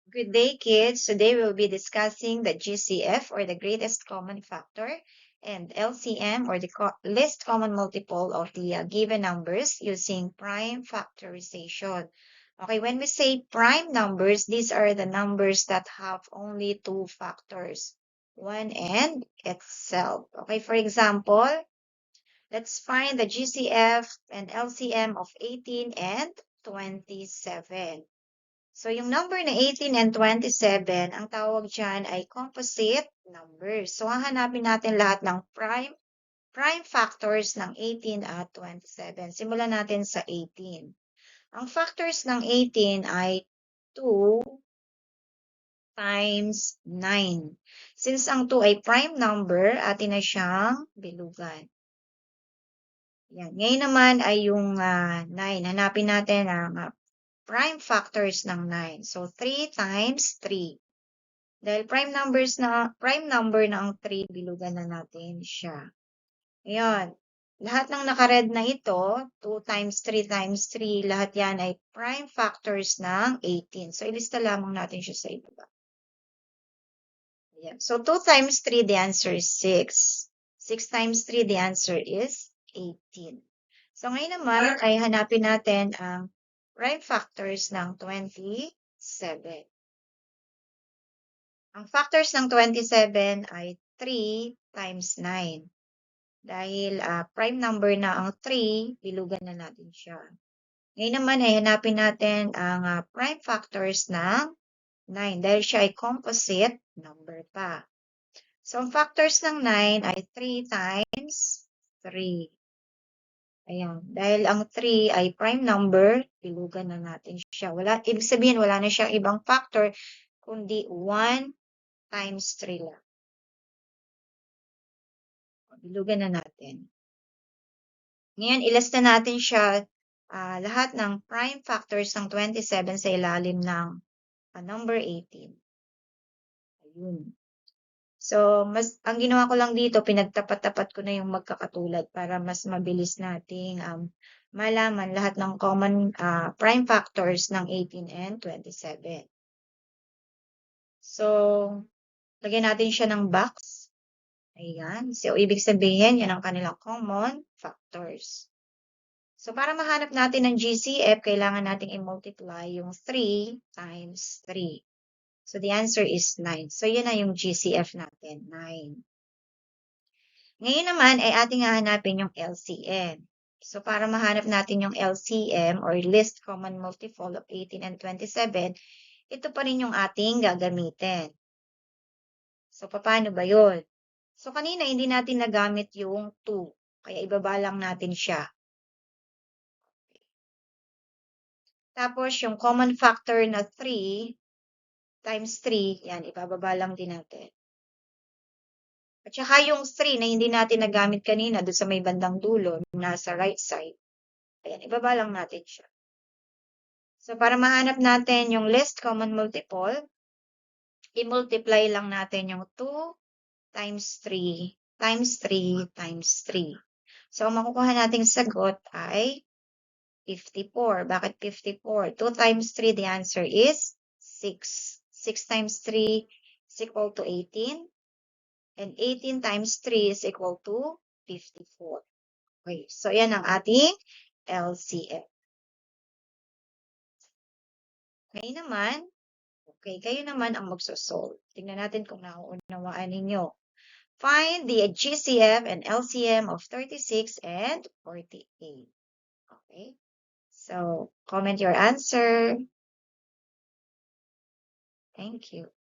Good day, kids. Today we'll be discussing the GCF, or the greatest common factor, and LCM, or the least common multiple of the given numbers using prime factorization. Okay, when we say prime numbers, these are the numbers that have only two factors, 1 and itself. Okay, for example, let's find the GCF and LCM of 18 and 27. So, yung number na 18 and 27, ang tawag dyan ay composite numbers. So, hahanapin natin lahat ng prime factors ng 18 at 27. Simulan natin sa 18. Ang factors ng 18 ay 2 times 9. Since ang 2 ay prime number, atin na siyang bilugan. Yan. Ngayon naman ay yung 9. Hanapin natin ang prime factors ng 9. So, 3 times 3. Dahil prime number na ang 3, bilugan na natin siya. Ayan. Lahat ng naka-red na ito, 2 times 3 times 3, lahat yan ay prime factors ng 18. So, ilista lamang natin siya sa ibaba. Ayan. So, 2 times 3, the answer is 6. 6 times 3, the answer is 18. So, ngayon naman ay hanapin natin ang prime factors ng 27. Ang factors ng 27 ay 3 times 9. Dahil prime number na ang 3, bilugan na natin siya. Ngayon naman ay hanapin natin ang prime factors ng 9 dahil siya ay composite number pa. So, ang factors ng 9 ay 3 times 3. Ayan. Dahil ang 3 ay prime number, bilugan na natin siya. Ibig sabihin, wala na siyang ibang factor, kundi 1 times 3 lang. Bilugan na natin. Ngayon, ilista natin siya lahat ng prime factors ng 27 sa ilalim ng number 18. Ayun. So, ang ginawa ko lang dito, pinagtapat-tapat ko na yung magkakatulad para mas mabilis nating malaman lahat ng common prime factors ng 18 and 27. So, lagyan natin siya ng box. Ayan. So, ibig sabihin, yan ang kanilang common factors. So, para mahanap natin ang GCF, kailangan nating i-multiply yung 3 times 3. So, the answer is 9. So, yun na yung GCF natin, 9. Ngayon naman ay ating hahanapin yung LCM. So, para mahanap natin yung LCM, or least common multiple of 18 and 27, ito pa rin yung ating gagamitin. So, paano ba yun? So, kanina hindi natin nagamit yung 2. Kaya ibaba lang natin siya. Tapos, yung common factor na 3 times 3, yan, ibababa lang din natin. At saka yung 3 na hindi natin nagamit kanina doon sa may bandang dulo, nasa right side. Ayan, ibaba lang natin siya. So, para mahanap natin yung least common multiple, i-multiply lang natin yung 2 times 3 times 3 times 3. So, ang makukuha nating sagot ay 54. Bakit 54? 2 times 3, the answer is 6. 6 times 3 is equal to 18. And 18 times 3 is equal to 54. Okay, so yan ang ating LCM. Ngayon naman, okay, kayo naman ang magsosolve. Tingnan natin kung nauunawaan ninyo. Find the GCF and LCM of 36 and 48. Okay. So, comment your answer. Thank you.